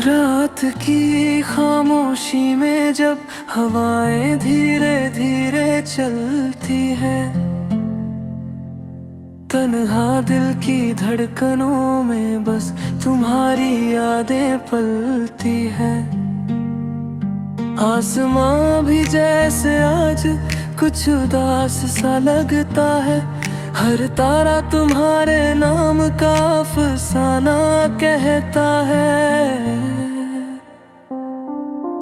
रात की खामोशी में जब हवाएं धीरे धीरे चलती है, तन्हा दिल की धड़कनों में बस तुम्हारी यादें पलती है। आसमां भी जैसे आज कुछ उदास सा लगता है, हर तारा तुम्हारे नाम का अफसाना कहता है।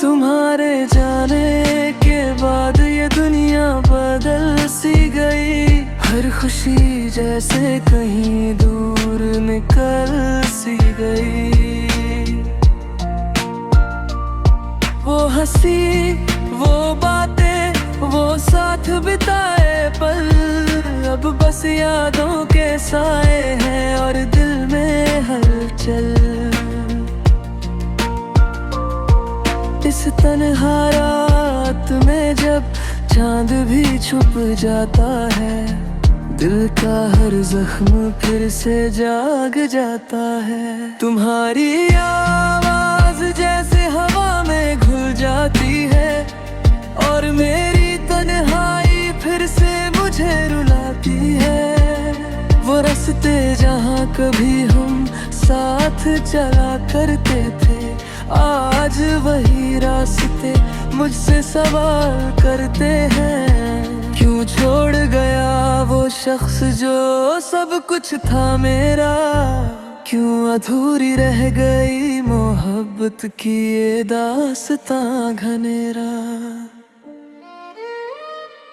तुम्हारे जाने के बाद ये दुनिया बदल सी गई, हर खुशी जैसे कहीं दूर निकल सी गई। वो हंसी, वो बातें, वो साथ बिताए पल अब बस यादों के साए हैं और दिल में हलचल। इस तन्हा रात में जब चांद भी छुप जाता है, दिल का हर जख्म फिर से जाग जाता है। तुम्हारी आवाज जैसे हवा में घुल जाती है और मेरी तन्हाई फिर से मुझे रुलाती है। वो रास्ते जहाँ कभी हम साथ चला करते थे, आज वही रास्ते मुझसे सवाल करते हैं। क्यों छोड़ गया वो शख्स जो सब कुछ था मेरा, क्यों अधूरी रह गई मोहब्बत की ये दास्तां घनेरा।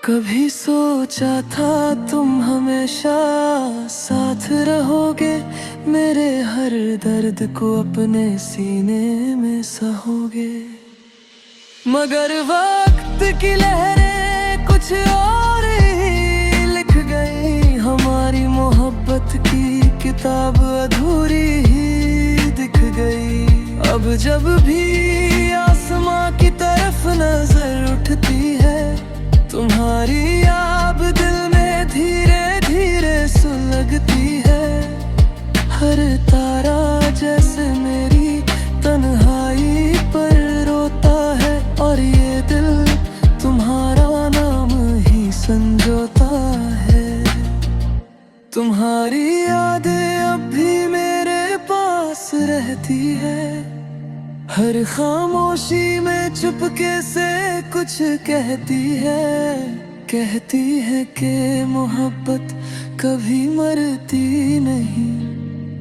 कभी सोचा था तुम हमेशा साथ रहोगे, मेरे हर दर्द को अपने सीने में सहोगे। मगर वक्त की लहरें कुछ और ही लिख गई, हमारी मोहब्बत की किताब अधूरी ही दिख गई। अब जब भी आसमां की तरफ नजर उठती है, तुम्हारी याद दिल में धीरे धीरे सुलगती है। हर तारा जैसे मेरी तन्हाई पर रोता है और ये दिल तुम्हारा नाम ही संजोता है। तुम्हारी यादें अब भी मेरे पास रहती है, हर खामोशी में चुपके से कुछ कहती है कि मोहब्बत कभी मरती नहीं,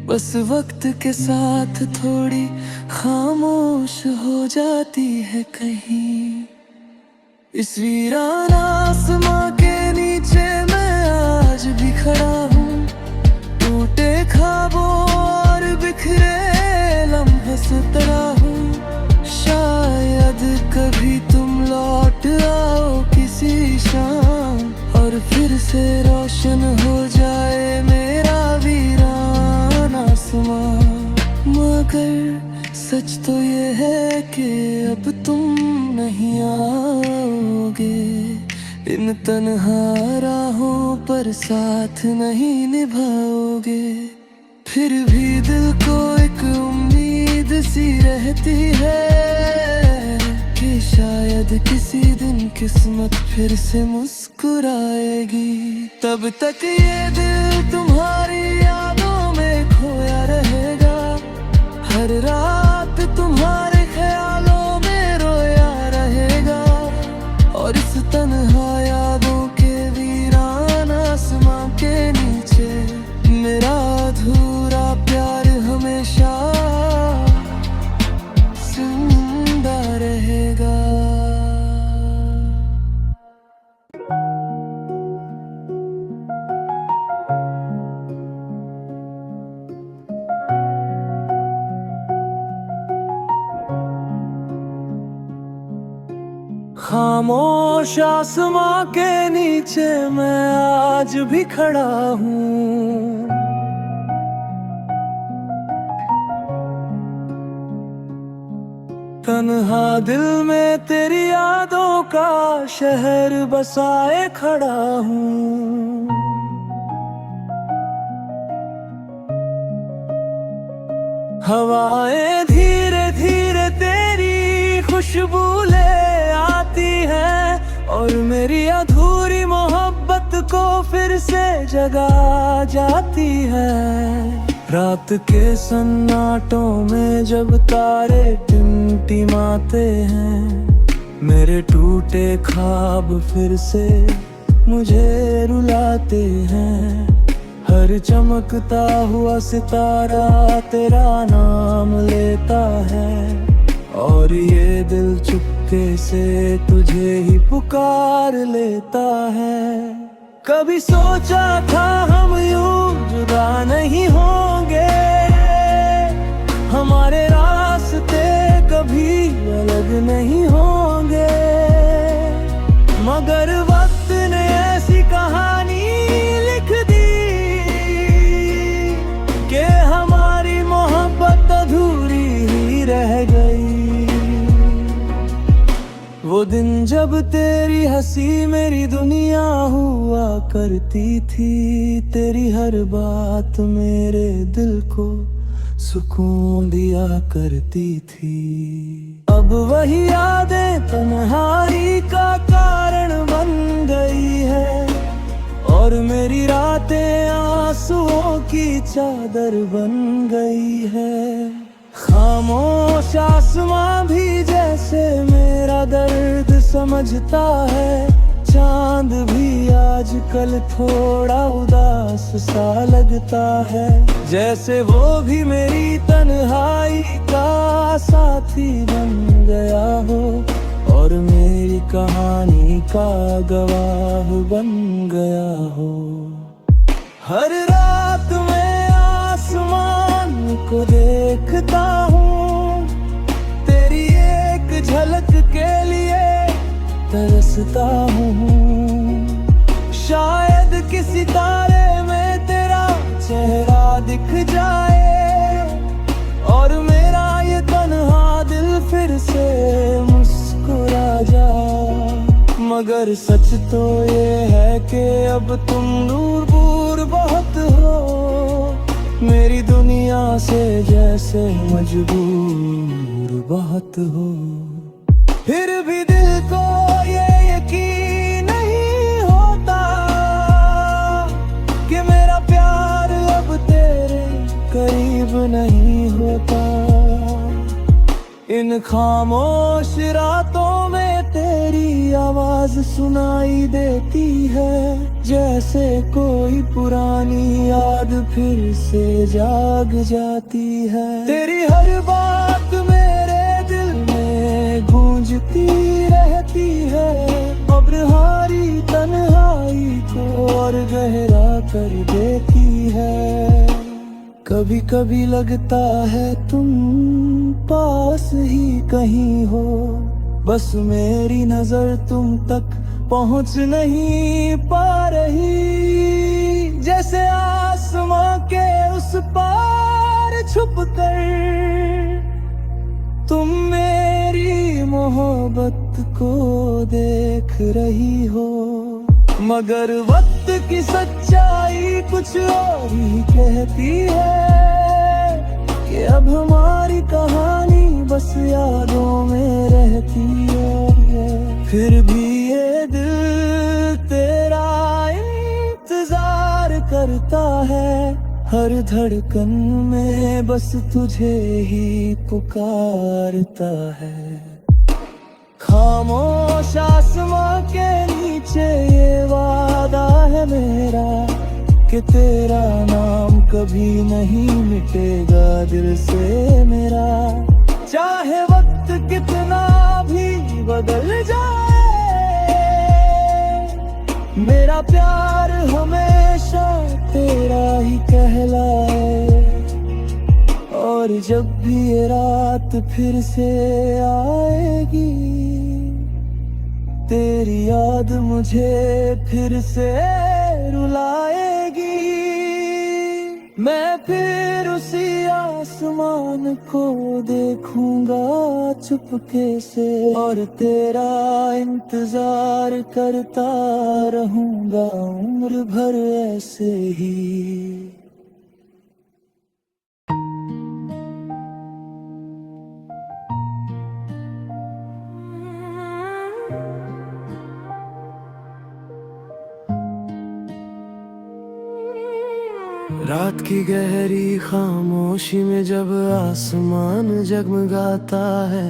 बस वक्त के साथ थोड़ी खामोश हो जाती है कहीं। इस वीरान आसमां के नीचे मैं आज भी खड़ा हूँ, टूटे ख्वाबों और बिखरे लम्हे से तड़ा हूँ। शायद कभी तुम लौट आओ किसी शाम और फिर से रोशन हो जाए मेरा वीरान आसमां। मगर सच तो ये है कि अब तुम नहीं आओगे, इन तन्हा राहों पर साथ नहीं निभाओगे। फिर भी दिल को एक उम्मीद सी रहती है कि शायद किसी दिन किस्मत फिर से मुस्कुराएगी। तब तक ये दिल तुम्हारी यादों में खोया रहेगा, हर रात तुम्हारे ख्यालों में रोया रहेगा। और इस तन्हा यादों के वीरान आसमां के नीचे मेरा अधूरा प्यार हमेशा जिंदा रहेगा। खामोश आसमां के नीचे मैं आज भी खड़ा हूँ, तन्हा दिल में तेरी यादों का शहर बसाए खड़ा हूँ। हवाएं धीरे धीरे तेरी खुशबू ले आती हैं और मेरी अधूरी मोहब्बत को फिर से जगा जाती है। रात के सन्नाटों में जब तारे टिमटिमाते हैं, मेरे टूटे ख्वाब फिर से मुझे रुलाते हैं। हर चमकता हुआ सितारा तेरा नाम लेता है और ये दिल चुपके से तुझे ही पुकार लेता है। कभी सोचा था हम यूं जुदा नहीं होंगे, हमारे रास्ते कभी अलग नहीं होंगे, मगर वक्त ने ऐसी कहानी लिख दी कि हमारी मोहब्बत अधूरी ही रह गई। वो दिन जब तेरी हंसी मेरी दुनिया हुआ करती थी, तेरी हर बात मेरे दिल को सुकून दिया करती थी। अब वही यादें तन्हाई का कारण बन गई है और मेरी रातें आंसुओं की चादर बन गई है। खामोश आसमां भी जैसे मेरा दर्द समझता है, चांद भी आजकल थोड़ा उदास सा लगता है, जैसे वो भी मेरी तन्हाई का साथी बन गया हो और मेरी कहानी का गवाह बन गया हो। हर रात मैं आसमान को देखता हूँ, तेरी एक झलक के लिए तरसता हूँ। शायद किसी तारे में तेरा चेहरा दिख जाए और मेरा ये तन्हा दिल फिर से मुस्कुरा जाए। मगर सच तो ये है कि अब तुम दूर बहुत हो, मेरी दुनिया से जैसे मजबूर बहुत हो। फिर भी दिल को ये यकीन नहीं होता कि मेरा प्यार अब तेरे करीब नहीं होता। इन खामोश रातों में तेरी आवाज सुनाई देती है, जैसे कोई पुरानी याद फिर से जाग जाती है। तेरी हर बात मेरे दिल में गूंजती रहती है, अब्रहारी तन्हाई को और गहरा कर देती है। कभी कभी लगता है तुम पास ही कहीं हो, बस मेरी नजर तुम तक पहुंच नहीं पा रही, जैसे आसमां के उस पार छुप कर तुम मेरी मोहब्बत को देख रही हो। मगर वक्त की सच्चाई कुछ और ही कहती है कि अब हमारी कहानी बस यादों में रहती है। फिर भी ये दिल तेरा इंतजार करता है, हर धड़कन में बस तुझे ही पुकारता है। खामोश आसमां के नीचे ये वादा है मेरा कि तेरा नाम कभी नहीं मिटेगा दिल से मेरा। चाहे वक्त कितना भी बदल जाए, मेरा प्यार हमेशा तेरा ही कहलाए। और जब भी ये रात फिर से आएगी, तेरी याद मुझे फिर से रुलाएगी। मैं फिर उसी आसमान को देखूंगा चुपके से, और तेरा इंतजार करता रहूंगा उम्र भर ऐसे ही। रात की गहरी खामोशी में जब आसमान जगमगाता है,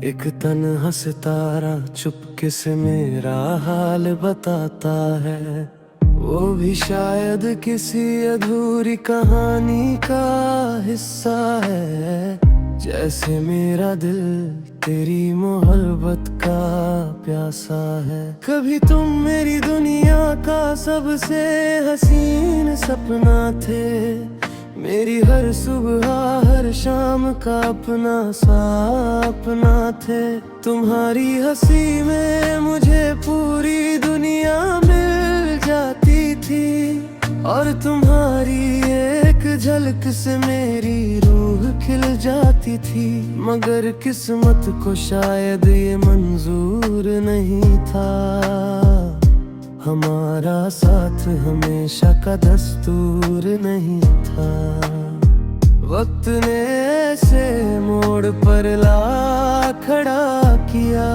एक तन्हा सितारा चुपके से मेरा हाल बताता है। वो भी शायद किसी अधूरी कहानी का हिस्सा है, जैसे मेरा दिल तेरी मोहब्बत का प्यासा है। कभी तुम मेरी दुनिया का सबसे हसीन सपना थे, मेरी हर सुबह हर शाम का अपना सपना थे। तुम्हारी हंसी में मुझे पूरी दुनिया मिल जाती थी, और तुम्हारी एक झलक से मेरी रूह खिल जाती थी। मगर किस्मत को शायद ये मंजूर नहीं था, हमारा साथ हमेशा का दस्तूर नहीं था। वक्त ने ऐसे मोड़ पर ला खड़ा किया,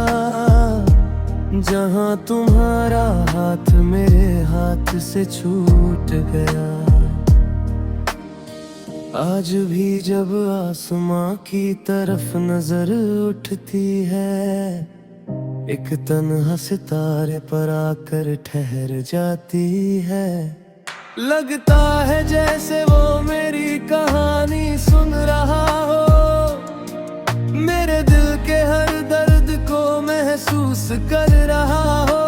जहां तुम्हारा हाथ मेरे हाथ से छूट गया। आज भी जब आसमां की तरफ नजर उठती है, एक तन्हा सितारे पर आकर ठहर जाती है। लगता है जैसे वो मेरी कहानी सुन रहा हो, मेरे दिल के हर दर्द को महसूस कर रहा हो।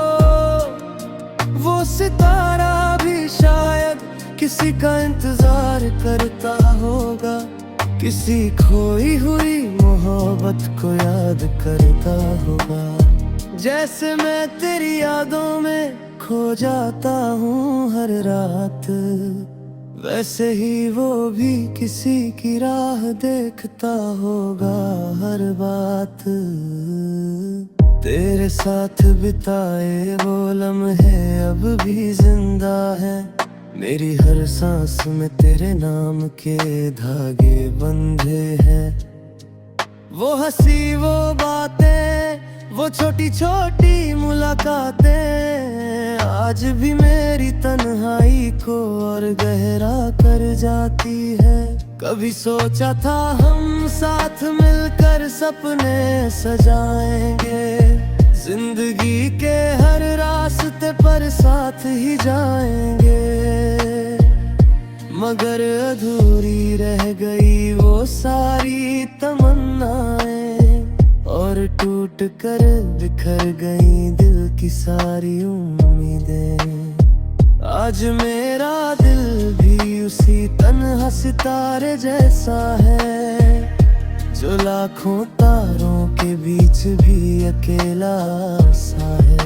वो सितारा भी शायद किसी का इंतजार करता होगा, किसी खोई हुई मोहब्बत को याद करता होगा। जैसे मैं तेरी यादों में खो जाता हूँ हर रात, वैसे ही वो भी किसी की राह देखता होगा हर बात। तेरे साथ बिताए वो लम्हे अब भी जिंदा है, मेरी हर सांस में तेरे नाम के धागे बंधे हैं। वो हंसी वो बातें वो छोटी छोटी मुलाकातें आज भी मेरी तन्हाई को और गहरा कर जाती है। कभी सोचा था हम साथ मिलकर सपने सजाएंगे, जिंदगी के हर रास्ते पर साथ ही जाएंगे। मगर अधूरी रह गई वो सारी तमन्नाएं, और टूट कर बिखर गई दिल की सारी उम्मीदें। आज मेरा दिल भी उसी तन्हा सितारे जैसा है, जो लाखों तारों के बीच भी अकेला सा है।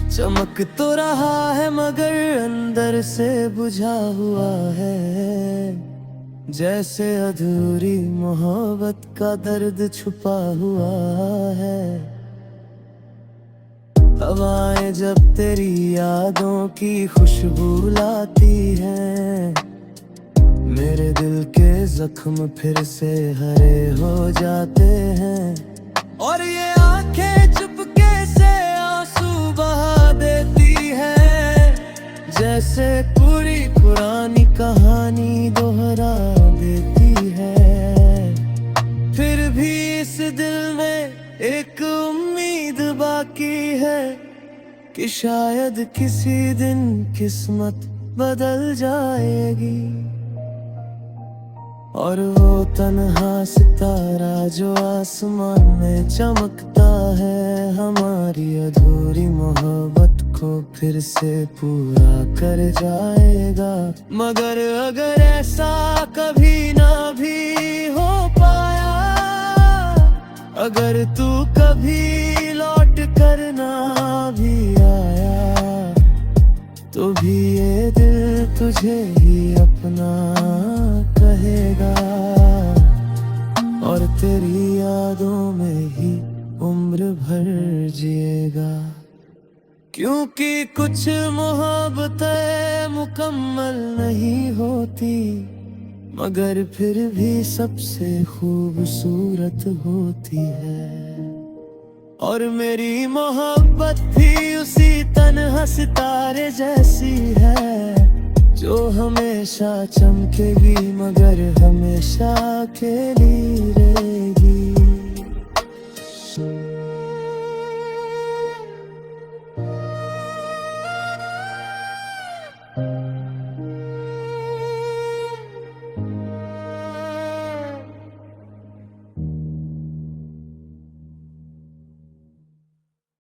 चमक तो रहा है मगर अंदर से बुझा हुआ है, जैसे अधूरी मोहब्बत का दर्द छुपा हुआ है। हवाएं जब तेरी यादों की खुशबू लाती हैं, मेरे दिल के जख्म फिर से हरे हो जाते हैं। और ये आंखें चुपके से आंसू बहा देती हैं, जैसे पूरी पुरानी कहानी दोहरा देती है। फिर भी इस दिल में एक उम्मीद बाकी है, कि शायद किसी दिन किस्मत बदल जाएगी। और वो तन्हा सितारा जो आसमान में चमकता है, हमारी अधूरी मोहब्बत को फिर से पूरा कर जाएगा। मगर अगर ऐसा कभी ना भी हो पाया, अगर तू कभी लौट कर ना भी आया, तो भी ये दिल तुझे ही अपना कहेगा और तेरी यादों में ही उम्र भर जिएगा। क्योंकि कुछ मोहब्बतें मुकम्मल नहीं होती, मगर फिर भी सबसे खूबसूरत होती है। और मेरी मोहब्बत भी उसी तन्हा सितारे जैसी है, जो हमेशा चमकेगी मगर हमेशा अकेली रहेगी।